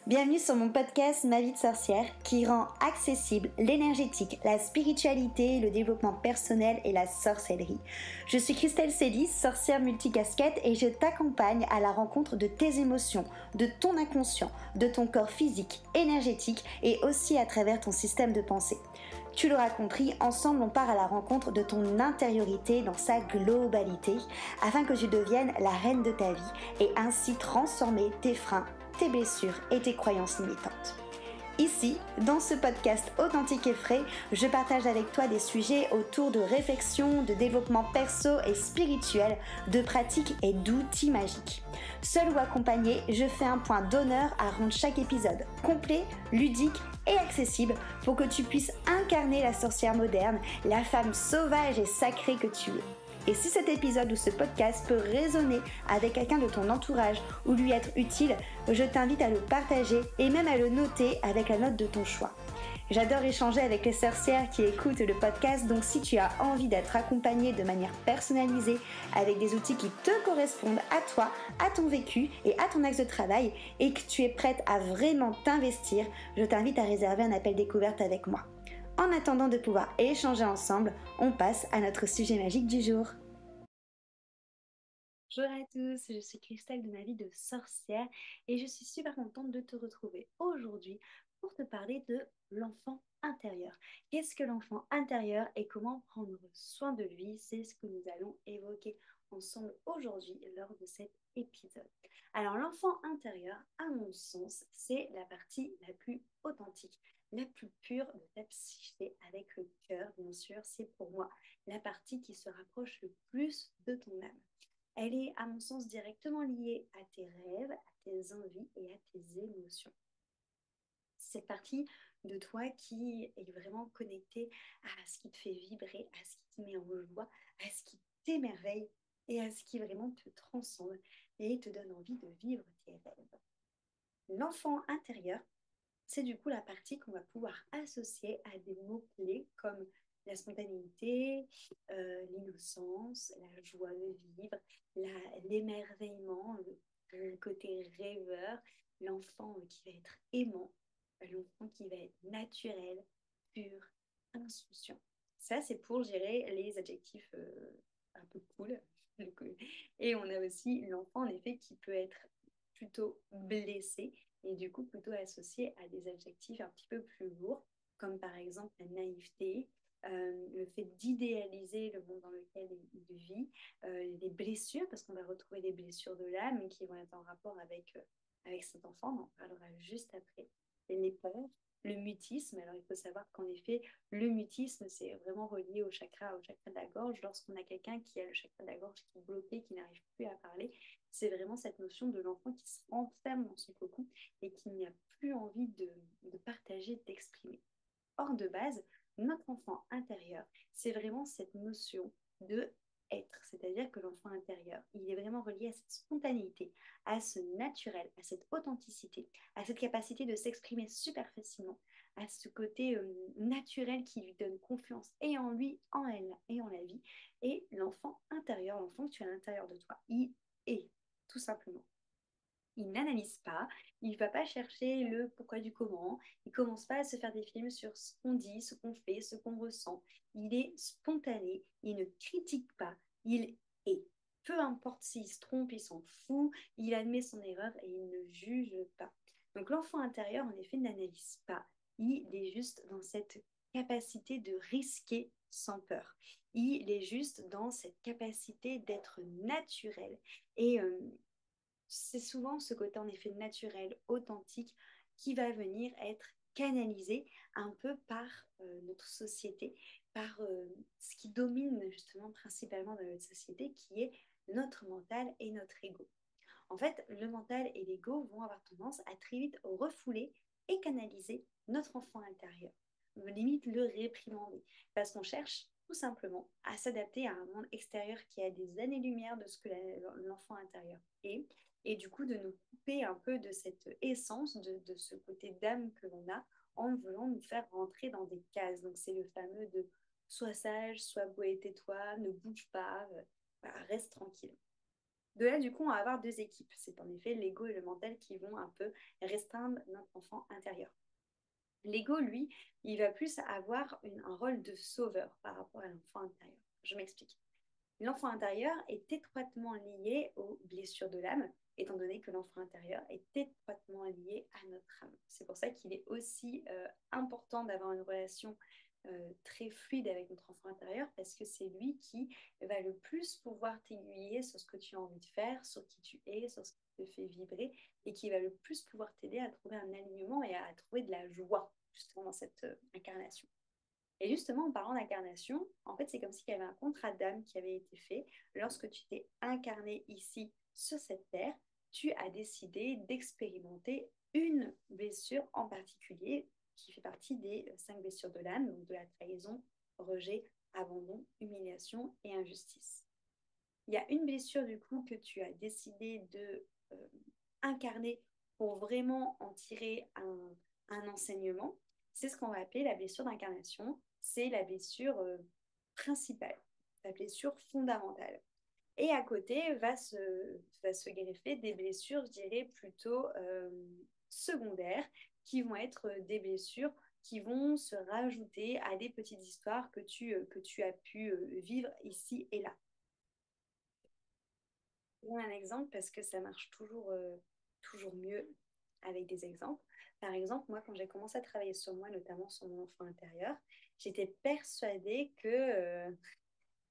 Bienvenue sur mon podcast Ma vie de sorcière qui rend accessible l'énergétique, la spiritualité, le développement personnel et la sorcellerie. Je suis Christelle Célis, sorcière multicasquette et je t'accompagne à la rencontre de tes émotions, de ton inconscient, de ton corps physique, énergétique et aussi à travers ton système de pensée. Tu l'auras compris, ensemble on part à la rencontre de ton intériorité dans sa globalité afin que tu deviennes la reine de ta vie et ainsi transformer tes freins, tes blessures et tes croyances limitantes. Ici, dans ce podcast authentique et frais, je partage avec toi des sujets autour de réflexion, de développement perso et spirituel, de pratiques et d'outils magiques. Seul ou accompagné, je fais un point d'honneur à rendre chaque épisode complet, ludique et accessible pour que tu puisses incarner la sorcière moderne, la femme sauvage et sacrée que tu es. Et si cet épisode ou ce podcast peut résonner avec quelqu'un de ton entourage ou lui être utile, je t'invite à le partager et même à le noter avec la note de ton choix. J'adore échanger avec les sorcières qui écoutent le podcast, donc si tu as envie d'être accompagnée de manière personnalisée avec des outils qui te correspondent à toi, à ton vécu et à ton axe de travail et que tu es prête à vraiment t'investir, je t'invite à réserver un appel découverte avec moi. En attendant de pouvoir échanger ensemble, on passe à notre sujet magique du jour. Bonjour à tous, je suis Christelle de ma vie de sorcière et je suis super contente de te retrouver aujourd'hui pour te parler de l'enfant intérieur. Qu'est-ce que l'enfant intérieur et comment prendre soin de lui? C'est ce que nous allons évoquer ensemble aujourd'hui lors de cet épisode. Alors l'enfant intérieur, à mon sens, c'est la partie la plus authentique, la plus pure de ta psyché avec le cœur, bien sûr. C'est pour moi la partie qui se rapproche le plus de ton âme. Elle est, à mon sens, directement liée à tes rêves, à tes envies et à tes émotions. Cette partie de toi qui est vraiment connectée à ce qui te fait vibrer, à ce qui te met en joie, à ce qui t'émerveille et à ce qui vraiment te transcende et te donne envie de vivre tes rêves. L'enfant intérieur, c'est du coup la partie qu'on va pouvoir associer à des mots-clés comme la spontanéité, l'innocence, la joie de vivre, l'émerveillement, le côté rêveur, l'enfant qui va être aimant, l'enfant qui va être naturel, pur, insouciant. Ça, c'est pour gérer les adjectifs un peu cool. Et on a aussi l'enfant, en effet, qui peut être plutôt blessé et du coup plutôt associé à des adjectifs un petit peu plus lourds, comme par exemple la naïveté, le fait d'idéaliser le monde dans lequel il vit, les blessures, parce qu'on va retrouver des blessures de l'âme qui vont être en rapport avec cet enfant, on en parlera juste après, et les peurs, le mutisme. Alors il faut savoir qu'en effet, le mutisme, c'est vraiment relié au chakra de la gorge. Lorsqu'on a quelqu'un qui a le chakra de la gorge qui est bloqué, qui n'arrive plus à parler, c'est vraiment cette notion de l'enfant qui se renferme dans son cocon et qui n'a plus envie de partager, d'exprimer. Or, de base, notre enfant intérieur, c'est vraiment cette notion de être, c'est-à-dire que l'enfant intérieur, il est vraiment relié à cette spontanéité, à ce naturel, à cette authenticité, à cette capacité de s'exprimer super facilement, à ce côté naturel qui lui donne confiance et en lui, en elle et en la vie. Et l'enfant intérieur, l'enfant que tu as à l'intérieur de toi, il est tout simplement. Il n'analyse pas, il ne va pas chercher le pourquoi du comment, il ne commence pas à se faire des films sur ce qu'on dit, ce qu'on fait, ce qu'on ressent. Il est spontané, il ne critique pas, il est. Peu importe s'il se trompe, il s'en fout, il admet son erreur et il ne juge pas. Donc l'enfant intérieur, en effet, n'analyse pas. Il est juste dans cette capacité de risquer sans peur. Il est juste dans cette capacité d'être naturel. Et c'est souvent ce côté en effet naturel, authentique, qui va venir être canalisé un peu par notre société, par ce qui domine justement principalement dans notre société, qui est notre mental et notre ego. En fait, le mental et l'ego vont avoir tendance à très vite refouler et canaliser notre enfant intérieur, limite le réprimander, parce qu'on cherche tout simplement à s'adapter à un monde extérieur qui a des années-lumière de ce que l'enfant intérieur est, et du coup de nous couper un peu de cette essence, de ce côté d'âme que l'on a, en voulant nous faire rentrer dans des cases. Donc c'est le fameux de sois sage, sois beau et tais-toi, ne bouge pas, voilà, reste tranquille. De là, du coup, on va avoir deux équipes. C'est en effet l'ego et le mental qui vont un peu restreindre notre enfant intérieur. L'ego, lui, il va plus avoir un rôle de sauveur par rapport à l'enfant intérieur. Je m'explique. L'enfant intérieur est étroitement lié aux blessures de l'âme, étant donné que l'enfant intérieur est étroitement lié à notre âme. C'est pour ça qu'il est aussi important d'avoir une relation très fluide avec notre enfant intérieur, parce que c'est lui qui va le plus pouvoir t'aiguiller sur ce que tu as envie de faire, sur qui tu es, sur ce qui te fait vibrer, et qui va le plus pouvoir t'aider à trouver un alignement et à trouver de la joie, justement, dans cette incarnation. Et justement, en parlant d'incarnation, en fait, c'est comme s'il y avait un contrat d'âme qui avait été fait. Lorsque tu t'es incarné ici, sur cette terre, tu as décidé d'expérimenter une blessure en particulier qui fait partie des 5 blessures de l'âme, donc de la trahison, rejet, abandon, humiliation et injustice. Il y a une blessure du coup que tu as décidé de incarner pour vraiment en tirer un enseignement. C'est ce qu'on va appeler la blessure d'incarnation. C'est la blessure principale, la blessure fondamentale. Et à côté va se greffer des blessures, je dirais, plutôt secondaires, qui vont être des blessures qui vont se rajouter à des petites histoires que tu as pu vivre ici et là. Je donne un exemple parce que ça marche toujours mieux avec des exemples. Par exemple, moi, quand j'ai commencé à travailler sur moi, notamment sur mon enfant intérieur, j'étais persuadée que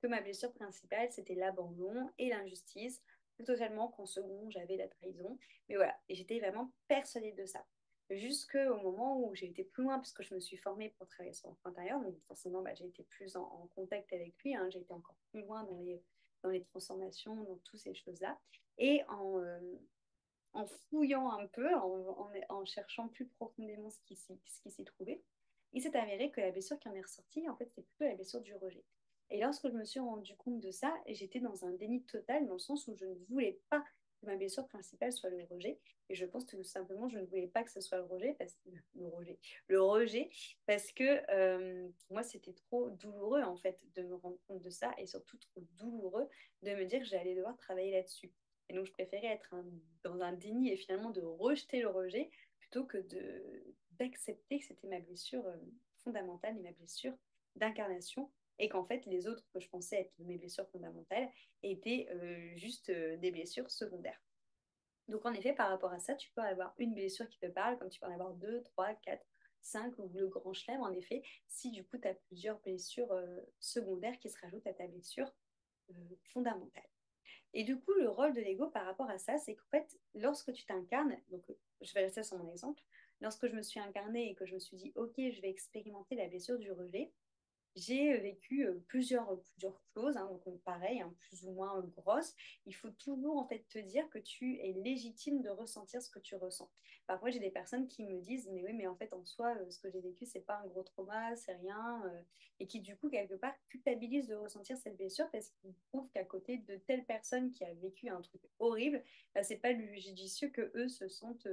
ma blessure principale, c'était l'abandon et l'injustice. Totalement qu'en second, j'avais la trahison. Mais voilà, et j'étais vraiment persuadée de ça. Jusqu'au moment où j'ai été plus loin, parce que je me suis formée pour travailler sur l'enfant intérieur, donc forcément, bah, j'ai été plus en contact avec lui, hein, j'ai été encore plus loin dans les transformations, dans toutes ces choses-là. Et en fouillant un peu, en cherchant plus profondément ce qui s'y trouvait, il s'est avéré que la blessure qui en est ressortie, en fait, c'était plutôt la blessure du rejet. Et lorsque je me suis rendu compte de ça, j'étais dans un déni total, dans le sens où je ne voulais pas que ma blessure principale soit le rejet. Et je pense que tout simplement, je ne voulais pas que ce soit le rejet, le rejet, parce que pour moi, c'était trop douloureux, en fait, de me rendre compte de ça, et surtout trop douloureux de me dire que j'allais devoir travailler là-dessus. Et donc, je préférais être dans un déni et finalement de rejeter le rejet plutôt que d'accepter que c'était ma blessure fondamentale et ma blessure d'incarnation. Et qu'en fait, les autres que je pensais être mes blessures fondamentales étaient juste des blessures secondaires. Donc, en effet, par rapport à ça, tu peux avoir une blessure qui te parle, comme tu peux en avoir deux, trois, quatre, cinq, ou le grand chelem, en effet, si du coup, tu as plusieurs blessures secondaires qui se rajoutent à ta blessure fondamentale. Et du coup, le rôle de l'ego par rapport à ça, c'est qu'en fait, lorsque tu t'incarnes, donc je vais rester sur mon exemple, lorsque je me suis incarnée et que je me suis dit, ok, je vais expérimenter la blessure du rejet, j'ai vécu plusieurs choses, hein, donc pareil, hein, plus ou moins grosses. Il faut toujours en fait te dire que tu es légitime de ressentir ce que tu ressens. Parfois, j'ai des personnes qui me disent, mais oui, mais en fait, en soi, ce que j'ai vécu, c'est pas un gros trauma, c'est rien, et qui du coup, quelque part, culpabilisent de ressentir cette blessure parce qu'ils trouvent qu'à côté de telle personne qui a vécu un truc horrible, bah, c'est pas judicieux que eux se sentent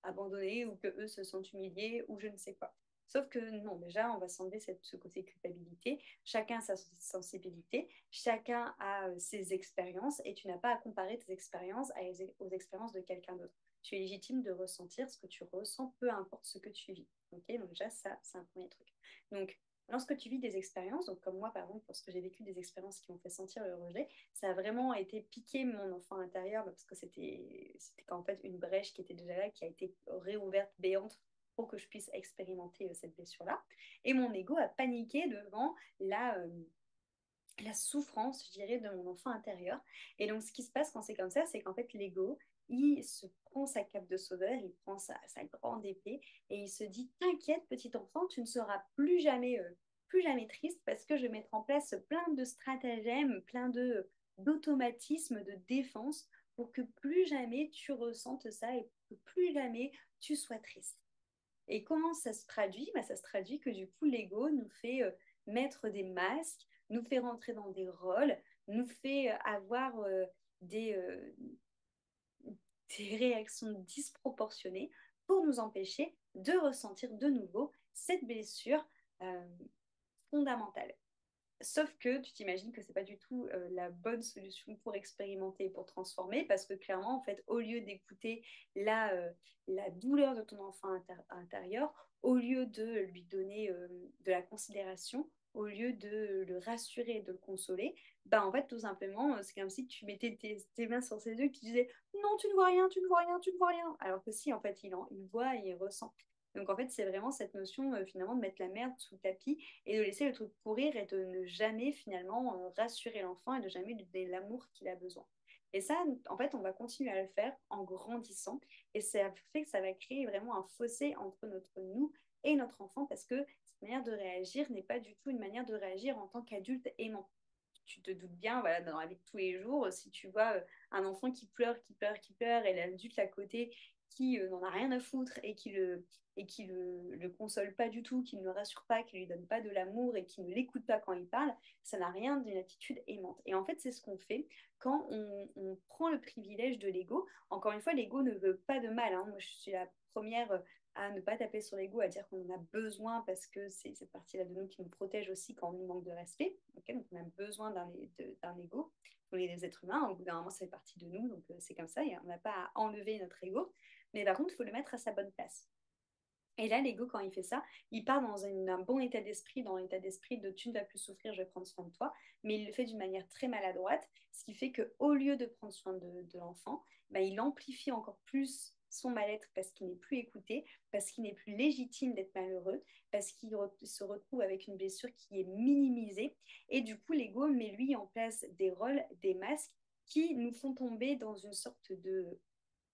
abandonnés ou que eux se sentent humiliés ou je ne sais quoi. Sauf que non, déjà, on va s'enlever ce côté culpabilité. Chacun a sa sensibilité, chacun a ses expériences et tu n'as pas à comparer tes expériences aux expériences de quelqu'un d'autre. Tu es légitime de ressentir ce que tu ressens, peu importe ce que tu vis. Okay, donc déjà, ça, c'est un premier truc. Donc, lorsque tu vis des expériences, donc comme moi, par exemple, lorsque j'ai vécu des expériences qui m'ont fait sentir le rejet, ça a vraiment été piqué mon enfant intérieur parce que c'était en fait une brèche qui était déjà là, qui a été réouverte béante pour que je puisse expérimenter cette blessure-là. Et mon ego a paniqué devant la souffrance, je dirais, de mon enfant intérieur. Et donc, ce qui se passe quand c'est comme ça, c'est qu'en fait, l'ego, il se prend sa cape de sauveur, il prend sa grande épée et il se dit, t'inquiète, petit enfant, tu ne seras plus jamais triste parce que je vais mettre en place plein de stratagèmes, plein d'automatismes de défense pour que plus jamais tu ressentes ça et que plus jamais tu sois triste. Et comment ça se traduit? Bah, ça se traduit que du coup, l'ego nous fait mettre des masques, nous fait rentrer dans des rôles, nous fait avoir des, euh, des réactions disproportionnées pour nous empêcher de ressentir de nouveau cette blessure euh, fondamentale. Sauf que tu t'imagines que c'est pas du tout la bonne solution pour expérimenter, pour transformer, parce que clairement, en fait, au lieu d'écouter la douleur de ton enfant intérieur, au lieu de lui donner de la considération, au lieu de le rassurer, de le consoler, bah en fait, tout simplement, c'est comme si tu mettais tes mains sur ses yeux et que tu disais non, tu ne vois rien, tu ne vois rien, tu ne vois rien. Alors que si, en fait, il voit et il ressent. Donc en fait, c'est vraiment cette notion finalement de mettre la merde sous le tapis et de laisser le truc pourrir et de ne jamais finalement rassurer l'enfant et de jamais lui donner l'amour qu'il a besoin. Et ça, en fait, on va continuer à le faire en grandissant et ça fait que ça va créer vraiment un fossé entre notre nous et notre enfant parce que cette manière de réagir n'est pas du tout une manière de réagir en tant qu'adulte aimant. Tu te doutes bien, voilà, dans la vie de tous les jours, si tu vois un enfant qui pleure, qui pleure, qui pleure, et l'adulte à côté qui n'en a rien à foutre et qui le console pas du tout, qui ne le rassure pas, qui lui donne pas de l'amour et qui ne l'écoute pas quand il parle, ça n'a rien d'une attitude aimante. Et en fait, c'est ce qu'on fait quand on prend le privilège de l'ego. Encore une fois, l'ego ne veut pas de mal, hein. Moi, je suis la première à ne pas taper sur l'ego, à dire qu'on en a besoin parce que c'est cette partie-là de nous qui nous protège aussi quand on nous manque de respect. Okay, donc on a besoin d'un ego. On est des êtres humains, au bout d'un moment, ça fait partie de nous, donc c'est comme ça, et on n'a pas à enlever notre ego. Mais par contre, il faut le mettre à sa bonne place. Et là, l'ego, quand il fait ça, il part dans un bon état d'esprit, dans l'état d'esprit de tu ne vas plus souffrir, je vais prendre soin de toi, mais il le fait d'une manière très maladroite, ce qui fait qu'au lieu de prendre soin de l'enfant, bah, il amplifie encore plus son mal-être parce qu'il n'est plus écouté, parce qu'il n'est plus légitime d'être malheureux, parce qu'il se retrouve avec une blessure qui est minimisée. Et du coup, l'ego met lui en place des rôles, des masques qui nous font tomber dans une sorte de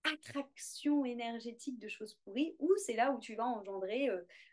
attraction énergétique de choses pourries, ou c'est là où tu vas engendrer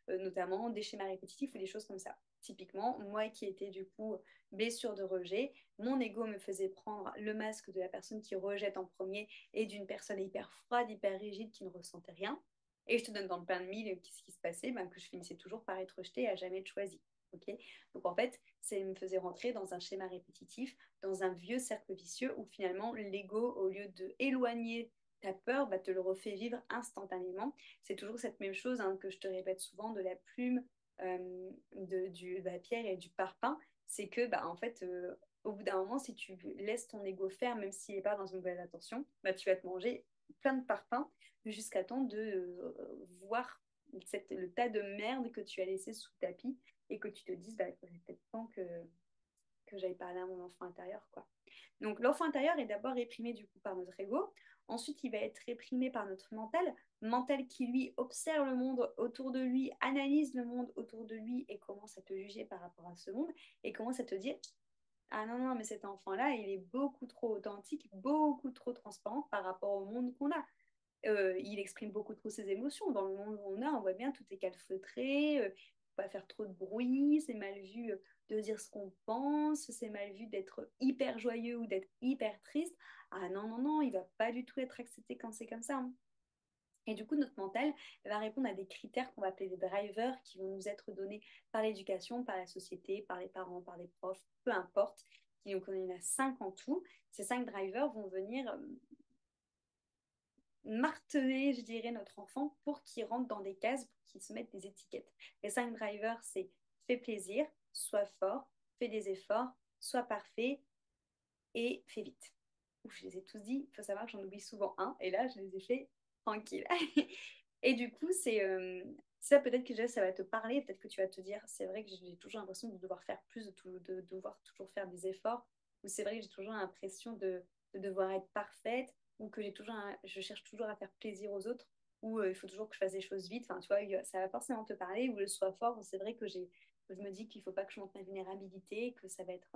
notamment des schémas répétitifs ou des choses comme ça. Typiquement, moi qui étais du coup blessure de rejet, mon ego me faisait prendre le masque de la personne qui rejette en premier et d'une personne hyper froide, hyper rigide qui ne ressentait rien. Et je te donne dans le plein de mille ce qui se passait, ben, que je finissais toujours par être rejetée et à jamais être choisie. Okay, donc en fait, ça me faisait rentrer dans un schéma répétitif, dans un vieux cercle vicieux où finalement l'ego, au lieu de éloigner ta peur, te le refait vivre instantanément. C'est toujours cette même chose hein, que je te répète souvent de la plume, de la pierre et du parpaing. C'est que, en fait, au bout d'un moment, si tu laisses ton ego faire, même s'il n'est pas dans une mauvaise attention, tu vas te manger plein de parpaings jusqu'à temps de voir le tas de merde que tu as laissé sous le tapis et que tu te dises, il faudrait peut-être temps que j'aille parler à mon enfant intérieur, quoi. Donc l'enfant intérieur est d'abord réprimé du coup par notre ego, ensuite il va être réprimé par notre mental qui lui observe le monde autour de lui, analyse le monde autour de lui et commence à te juger par rapport à ce monde et commence à te dire ah non, non, mais cet enfant-là, il est beaucoup trop authentique, beaucoup trop transparent par rapport au monde qu'on a. Il exprime beaucoup trop ses émotions. Dans le monde où on voit bien tout est calfeutré, faut pas faire trop de bruit, c'est mal vu de dire ce qu'on pense, c'est mal vu d'être hyper joyeux ou d'être hyper triste. Ah non, non, non, il va pas du tout être accepté quand c'est comme ça, hein. Et du coup, notre mental va répondre à des critères qu'on va appeler des drivers qui vont nous être donnés par l'éducation, par la société, par les parents, par les profs, peu importe. Donc, il y en a 5 en tout. Ces 5 drivers vont venir marteler, je dirais, notre enfant pour qu'il rentre dans des cases, pour qu'il se mette des étiquettes. Les 5 drivers, c'est fais plaisir, sois fort, fais des efforts, sois parfait et fais vite. Ouf, je les ai tous dit, il faut savoir que j'en oublie souvent un, et là, je les ai fait tranquille. Et du coup, c'est ça peut-être que déjà, ça va te parler, peut-être que tu vas te dire, c'est vrai que j'ai toujours l'impression de devoir faire plus, de devoir toujours faire des efforts, ou c'est vrai que j'ai toujours l'impression de devoir être parfaite, ou que je cherche toujours à faire plaisir aux autres, ou il faut toujours que je fasse des choses vite. Enfin, tu vois, ça va forcément te parler, ou le soit fort, c'est vrai que je me dis qu'il ne faut pas que je montre ma vulnérabilité, que ça va être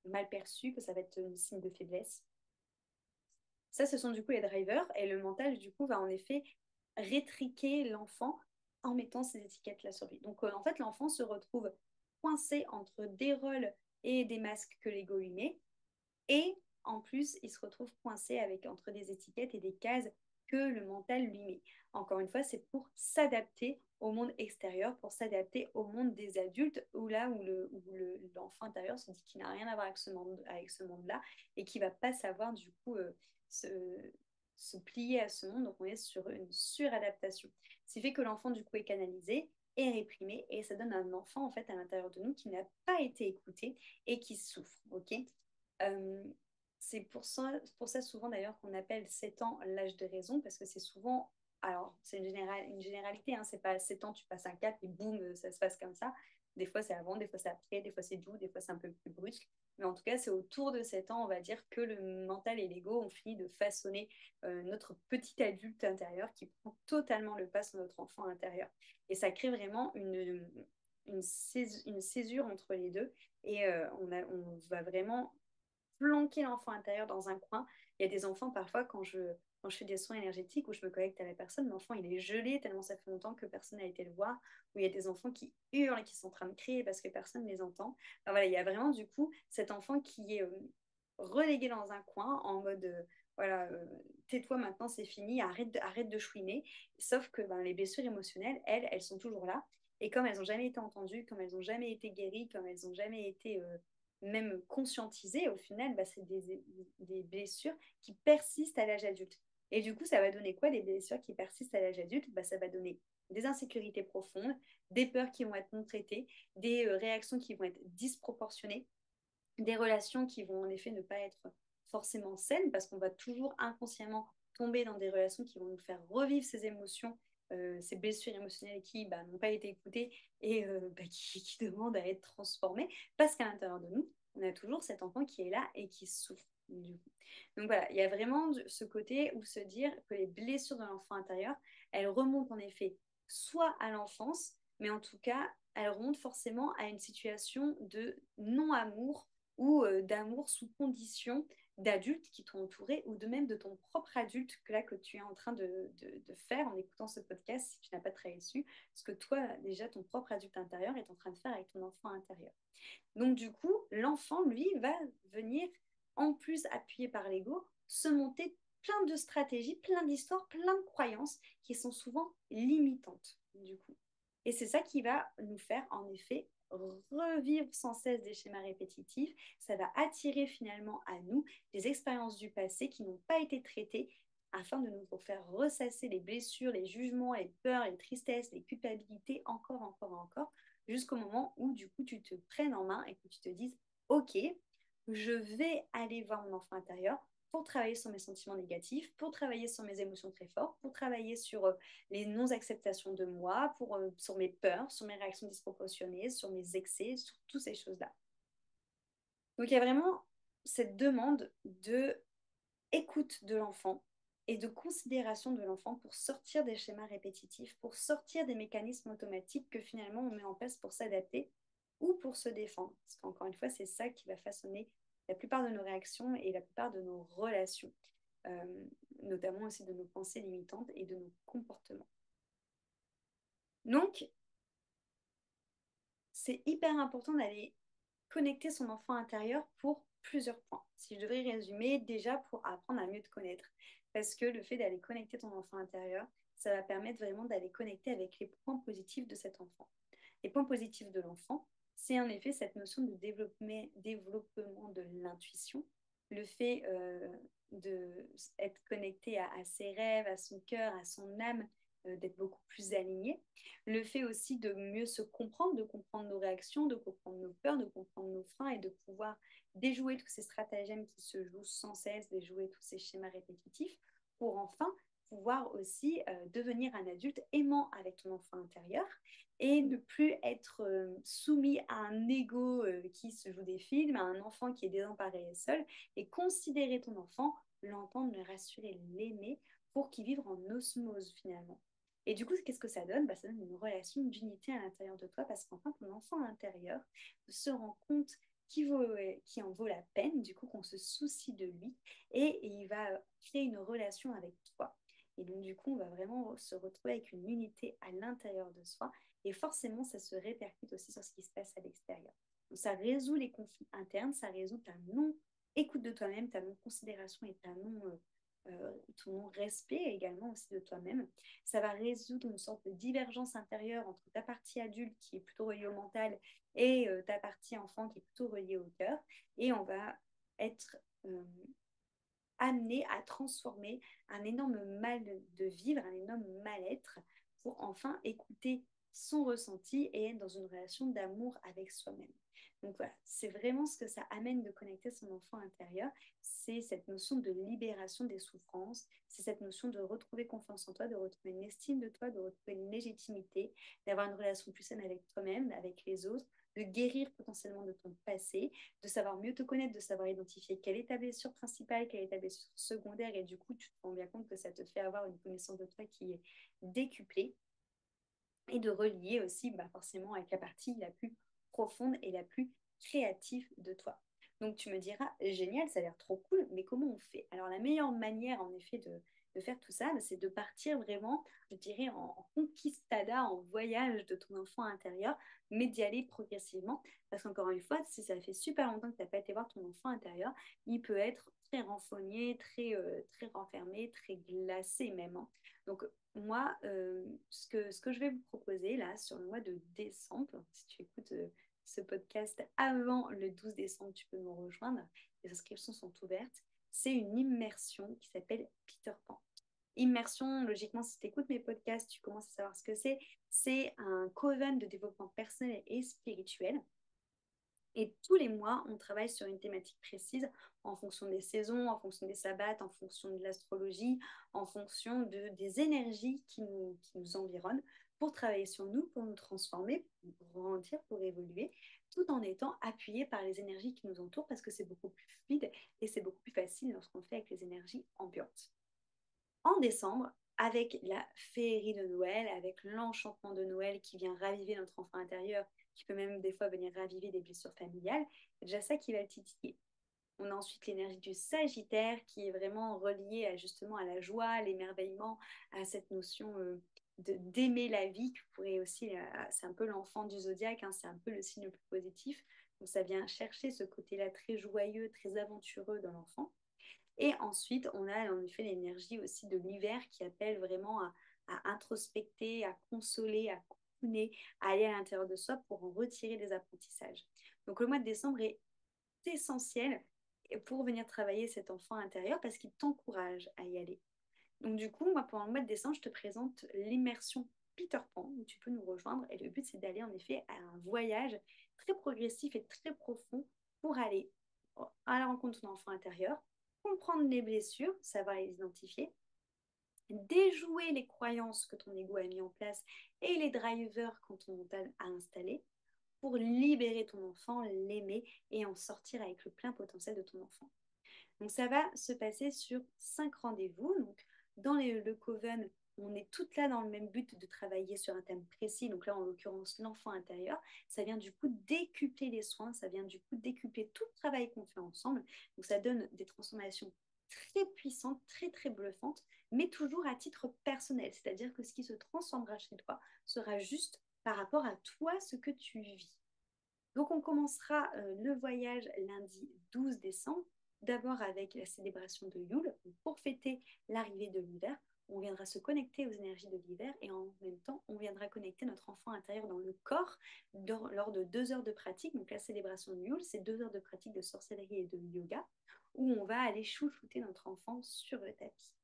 mal perçu, que ça va être un signe de faiblesse. Ça, ce sont du coup les drivers et le mental, du coup, va en effet rétriquer l'enfant en mettant ces étiquettes-là sur lui. Donc, en fait, l'enfant se retrouve coincé entre des rôles et des masques que l'ego lui met. Et en plus, il se retrouve coincé entre des étiquettes et des cases que le mental lui met. Encore une fois, c'est pour s'adapter au monde extérieur, pour s'adapter au monde des adultes, où là l'enfant intérieur se dit qu'il n'a rien à voir avec ce monde-là et qu'il ne va pas savoir du coup se, se plier à ce monde. Donc on est sur une suradaptation. Ce qui fait que l'enfant du coup est canalisé est réprimé et ça donne un enfant en fait à l'intérieur de nous qui n'a pas été écouté et qui souffre, ok? Euh, c'est pour ça souvent d'ailleurs qu'on appelle 7 ans l'âge de raison parce que c'est souvent, alors c'est une généralité, hein, c'est pas 7 ans tu passes un cap et boum, ça se passe comme ça. Des fois c'est avant, des fois c'est après, des fois c'est doux, des fois c'est un peu plus brusque. Mais en tout cas, c'est autour de 7 ans, on va dire, que le mental et l'ego ont fini de façonner notre petit adulte intérieur qui prend totalement le pas sur notre enfant intérieur. Et ça crée vraiment une césure entre les deux. Et on va vraiment planquer l'enfant intérieur dans un coin. Il y a des enfants, parfois, quand je fais des soins énergétiques où je me connecte à la personne, l'enfant il est gelé tellement ça fait longtemps que personne n'a été le voir, où il y a des enfants qui hurlent et qui sont en train de crier parce que personne ne les entend. Enfin, voilà, il y a vraiment du coup cet enfant qui est relégué dans un coin en mode voilà, tais-toi maintenant, c'est fini, arrête de chouiner. Sauf que ben, les blessures émotionnelles, elles sont toujours là. Et comme elles n'ont jamais été entendues, comme elles n'ont jamais été guéries, comme elles n'ont jamais été même conscientisées, au final, bah, c'est des blessures qui persistent à l'âge adulte. Et du coup, ça va donner quoi, des blessures qui persistent à l'âge adulte? Bah, ça va donner des insécurités profondes, des peurs qui vont être non traitées, des réactions qui vont être disproportionnées, des relations qui vont en effet ne pas être forcément saines parce qu'on va toujours inconsciemment tomber dans des relations qui vont nous faire revivre ces émotions, ces blessures émotionnelles qui bah, n'ont pas été écoutées et bah, qui demandent à être transformées parce qu'à l'intérieur de nous, on a toujours cet enfant qui est là et qui souffre. Du coup. Donc voilà, il y a vraiment ce côté où se dire que les blessures de l'enfant intérieur, elles remontent en effet soit à l'enfance, mais en tout cas, elles remontent forcément à une situation de non-amour ou d'amour sous condition d'adultes qui t'ont entouré ou de même de ton propre adulte que là que tu es en train de faire en écoutant ce podcast si tu n'as pas travaillé dessus, ce que toi déjà ton propre adulte intérieur est en train de faire avec ton enfant intérieur. Donc du coup, l'enfant lui va venir en plus appuyé par l'ego se monter plein de stratégies, plein d'histoires, plein de croyances qui sont souvent limitantes du coup. Et c'est ça qui va nous faire en effet revivre sans cesse des schémas répétitifs. Ça va attirer finalement à nous des expériences du passé qui n'ont pas été traitées afin de nous faire ressasser les blessures, les jugements, les peurs, les tristesses, les culpabilités encore, encore, encore, jusqu'au moment où du coup tu te prennes en main et que tu te dises, ok, je vais aller voir mon enfant intérieur pour travailler sur mes sentiments négatifs, pour travailler sur mes émotions très fortes, pour travailler sur les non-acceptations de moi, sur mes peurs, sur mes réactions disproportionnées, sur mes excès, sur toutes ces choses-là. Donc il y a vraiment cette demande de écoute de l'enfant et de considération de l'enfant pour sortir des schémas répétitifs, pour sortir des mécanismes automatiques que finalement on met en place pour s'adapter ou pour se défendre. Parce qu'encore une fois, c'est ça qui va façonner la plupart de nos réactions et la plupart de nos relations, notamment aussi de nos pensées limitantes et de nos comportements. Donc, c'est hyper important d'aller connecter son enfant intérieur pour plusieurs points. Si je devrais résumer, déjà pour apprendre à mieux te connaître. Parce que le fait d'aller connecter ton enfant intérieur, ça va permettre vraiment d'aller connecter avec les points positifs de cet enfant. Les points positifs de l'enfant, c'est en effet cette notion de développement de l'intuition, le fait d'être connecté à ses rêves, à son cœur, à son âme, d'être beaucoup plus aligné. Le fait aussi de mieux se comprendre, de comprendre nos réactions, de comprendre nos peurs, de comprendre nos freins et de pouvoir déjouer tous ces stratagèmes qui se jouent sans cesse, déjouer tous ces schémas répétitifs pour enfin pouvoir aussi devenir un adulte aimant avec ton enfant intérieur et ne plus être soumis à un ego qui se joue des films, à un enfant qui est désemparé et seul, et considérer ton enfant, l'entendre, le rassurer, l'aimer pour qu'il vive en osmose finalement. Et du coup, qu'est-ce que ça donne? Bah, ça donne une relation d'unité à l'intérieur de toi parce qu'enfin, ton enfant intérieur se rend compte qui en vaut la peine, du coup, qu'on se soucie de lui et il va créer une relation avec toi. Et donc, du coup, on va vraiment se retrouver avec une unité à l'intérieur de soi et forcément, ça se répercute aussi sur ce qui se passe à l'extérieur. Donc, ça résout les conflits internes, ça résout ta non-écoute de toi-même, ta non-considération et ton non-respect également aussi de toi-même. Ça va résoudre une sorte de divergence intérieure entre ta partie adulte qui est plutôt reliée au mental et ta partie enfant qui est plutôt reliée au cœur. Et on va être amené à transformer un énorme mal de vivre, un énorme mal-être pour enfin écouter son ressenti et être dans une relation d'amour avec soi-même. Donc voilà, c'est vraiment ce que ça amène de connecter son enfant intérieur, c'est cette notion de libération des souffrances, c'est cette notion de retrouver confiance en toi, de retrouver une estime de toi, de retrouver une légitimité, d'avoir une relation plus saine avec toi-même, avec les autres, de guérir potentiellement de ton passé, de savoir mieux te connaître, de savoir identifier quelle est ta blessure principale, quelle est ta blessure secondaire, et du coup, tu te rends bien compte que ça te fait avoir une connaissance de toi qui est décuplée, et de relier aussi forcément avec la partie la plus profonde et la plus créative de toi. Donc tu me diras, génial, ça a l'air trop cool, mais comment on fait? Alors la meilleure manière en effet de faire tout ça, c'est de partir vraiment, je dirais, en conquistada, en voyage de ton enfant intérieur, mais d'y aller progressivement. Parce qu'encore une fois, si ça fait super longtemps que tu n'as pas été voir ton enfant intérieur, il peut être très renfrogné, très renfermé, très glacé même, hein. Donc moi, ce que je vais vous proposer là sur le mois de décembre, si tu écoutes ce podcast avant le 12 décembre, tu peux me rejoindre. Les inscriptions sont ouvertes. C'est une immersion qui s'appelle Peter Pan. Immersion, logiquement, si tu écoutes mes podcasts, tu commences à savoir ce que c'est. C'est un coven de développement personnel et spirituel. Et tous les mois, on travaille sur une thématique précise en fonction des saisons, en fonction des sabbats, en fonction de l'astrologie, en fonction des énergies qui nous environnent, pour travailler sur nous, pour nous transformer, pour grandir, pour évoluer, tout en étant appuyé par les énergies qui nous entourent, parce que c'est beaucoup plus fluide et c'est beaucoup plus facile lorsqu'on le fait avec les énergies ambiantes. En décembre, avec la féerie de Noël, avec l'enchantement de Noël qui vient raviver notre enfant intérieur, qui peut même des fois venir raviver des blessures familiales, c'est déjà ça qui va le titiller. On a ensuite l'énergie du Sagittaire qui est vraiment reliée justement à la joie, à l'émerveillement, à cette notion d'aimer la vie, que pourrait aussi, c'est un peu l'enfant du zodiaque, hein, c'est un peu le signe le plus positif. Donc ça vient chercher ce côté-là très joyeux, très aventureux dans l'enfant. Et ensuite, on a en effet l'énergie aussi de l'hiver qui appelle vraiment à introspecter, à consoler, à cocooner, à aller à l'intérieur de soi pour en retirer des apprentissages. Donc le mois de décembre est essentiel pour venir travailler cet enfant intérieur parce qu'il t'encourage à y aller. Donc du coup, moi, pendant le mois de décembre, je te présente l'immersion Peter Pan, où tu peux nous rejoindre. Et le but, c'est d'aller en effet à un voyage très progressif et très profond pour aller à la rencontre de ton enfant intérieur, comprendre les blessures, savoir les identifier, déjouer les croyances que ton ego a mis en place et les drivers quand on t'a installé pour libérer ton enfant, l'aimer et en sortir avec le plein potentiel de ton enfant. Donc ça va se passer sur 5 rendez-vous. Donc dans le Coven, on est toutes là dans le même but de travailler sur un thème précis. Donc là, en l'occurrence, l'enfant intérieur. Ça vient du coup décupler les soins, ça vient du coup décupler tout le travail qu'on fait ensemble. Donc ça donne des transformations très puissantes, très très bluffantes, mais toujours à titre personnel. C'est-à-dire que ce qui se transformera chez toi sera juste par rapport à toi, ce que tu vis. Donc on commencera le voyage lundi 12 décembre, d'abord avec la célébration de Yule, pour fêter l'arrivée de l'hiver. On viendra se connecter aux énergies de l'hiver et en même temps, on viendra connecter notre enfant intérieur dans le corps lors de 2 heures de pratique. Donc la célébration de Yule, c'est 2 heures de pratique de sorcellerie et de yoga, où on va aller chouchouter notre enfant sur le tapis.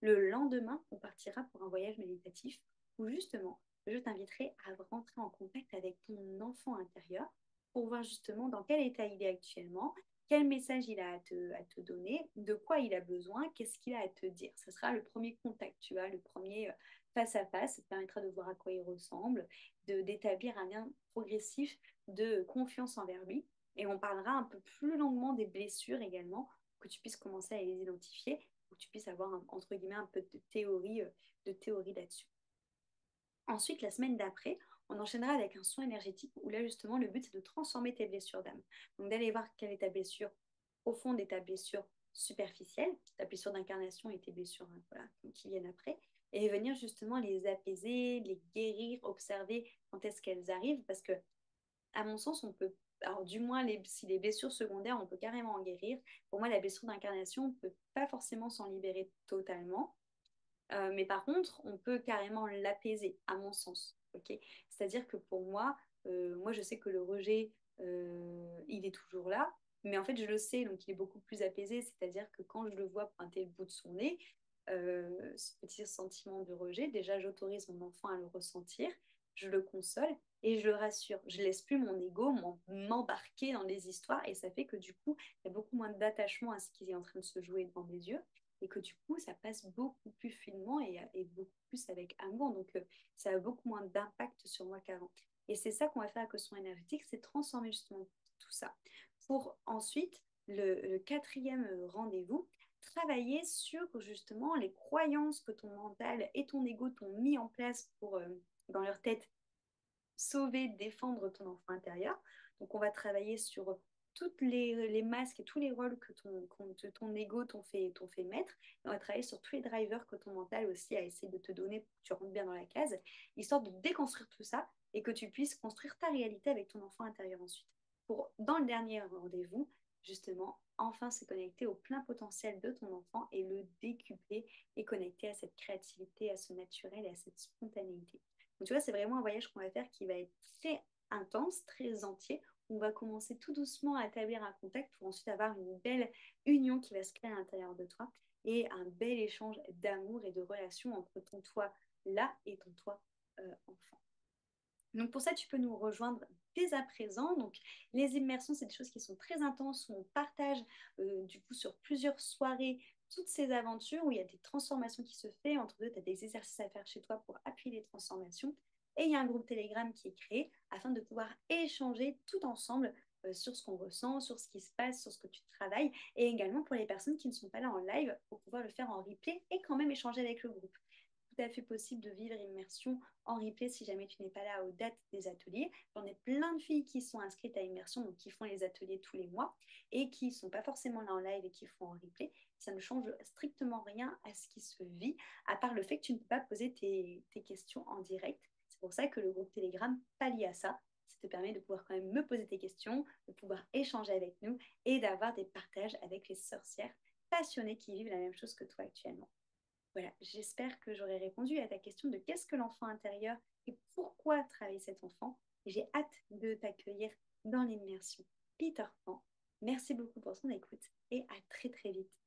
Le lendemain, on partira pour un voyage méditatif où justement, je t'inviterai à rentrer en contact avec ton enfant intérieur pour voir justement dans quel état il est actuellement, quel message il a à te donner, de quoi il a besoin, qu'est-ce qu'il a à te dire. Ce sera le premier contact, tu vois, le premier face à face. Ça te permettra de voir à quoi il ressemble, d'établir un lien progressif de confiance envers lui. Et on parlera un peu plus longuement des blessures également, pour que tu puisses commencer à les identifier, pour que tu puisses avoir, entre guillemets, un peu de théorie là-dessus. Ensuite, la semaine d'après, on enchaînera avec un soin énergétique où là, justement, le but, c'est de transformer tes blessures d'âme. Donc, d'aller voir quelle est ta blessure profonde et ta blessure superficielle, ta blessure d'incarnation et tes blessures voilà, qui viennent après, et venir justement les apaiser, les guérir, observer quand est-ce qu'elles arrivent, parce que, à mon sens, on peut, alors du moins, si les blessures secondaires, on peut carrément en guérir. Pour moi, la blessure d'incarnation, on ne peut pas forcément s'en libérer totalement. Mais par contre, on peut carrément l'apaiser, à mon sens. Okay, c'est-à-dire que pour moi, moi, je sais que le rejet, il est toujours là, mais en fait, je le sais, donc il est beaucoup plus apaisé. C'est-à-dire que quand je le vois pointer le bout de son nez, ce petit sentiment de rejet, déjà, j'autorise mon enfant à le ressentir. je le console et je le rassure. Je laisse plus mon ego m'embarquer dans les histoires et ça fait que du coup, il y a beaucoup moins d'attachement à ce qui est en train de se jouer devant mes yeux et que du coup, ça passe beaucoup plus finement et beaucoup plus avec amour. Donc, ça a beaucoup moins d'impact sur moi qu'avant. Et c'est ça qu'on va faire avec le son énergétique, c'est transformer justement tout ça pour ensuite, le quatrième rendez-vous, travailler sur justement les croyances que ton mental et ton ego t'ont mis en place pour, dans leur tête, sauver, défendre ton enfant intérieur. Donc, on va travailler sur toutes les masques et tous les rôles que ton ego t'ont fait mettre. Et on va travailler sur tous les drivers que ton mental aussi a essayé de te donner pour que tu rentres bien dans la case, histoire de déconstruire tout ça et que tu puisses construire ta réalité avec ton enfant intérieur ensuite. Pour, dans le dernier rendez-vous, justement, enfin se connecter au plein potentiel de ton enfant et le décupler et connecter à cette créativité, à ce naturel et à cette spontanéité. Donc, tu vois, c'est vraiment un voyage qu'on va faire qui va être très intense, très entier. On va commencer tout doucement à établir un contact pour ensuite avoir une belle union qui va se créer à l'intérieur de toi et un bel échange d'amour et de relations entre ton toi là et ton toi enfant. Donc pour ça, tu peux nous rejoindre dès à présent. Donc les immersions, c'est des choses qui sont très intenses où on partage du coup sur plusieurs soirées toutes ces aventures où il y a des transformations qui se font. Entre deux, tu as des exercices à faire chez toi pour appuyer les transformations. Et il y a un groupe Telegram qui est créé afin de pouvoir échanger tout ensemble sur ce qu'on ressent, sur ce qui se passe, sur ce que tu travailles, et également pour les personnes qui ne sont pas là en live, pour pouvoir le faire en replay et quand même échanger avec le groupe. Tout à fait possible de vivre immersion en replay si jamais tu n'es pas là aux dates des ateliers. J'en ai plein de filles qui sont inscrites à immersion, donc qui font les ateliers tous les mois et qui ne sont pas forcément là en live et qui font en replay. Ça ne change strictement rien à ce qui se vit, à part le fait que tu ne peux pas poser tes questions en direct. C'est pour ça que le groupe Telegram pallie à ça. Ça te permet de pouvoir quand même me poser tes questions, de pouvoir échanger avec nous et d'avoir des partages avec les sorcières passionnées qui vivent la même chose que toi actuellement. Voilà, j'espère que j'aurai répondu à ta question de qu'est-ce que l'enfant intérieur et pourquoi travailler cet enfant. Et j'ai hâte de t'accueillir dans l'immersion Peter Pan. Merci beaucoup pour ton écoute et à très très vite.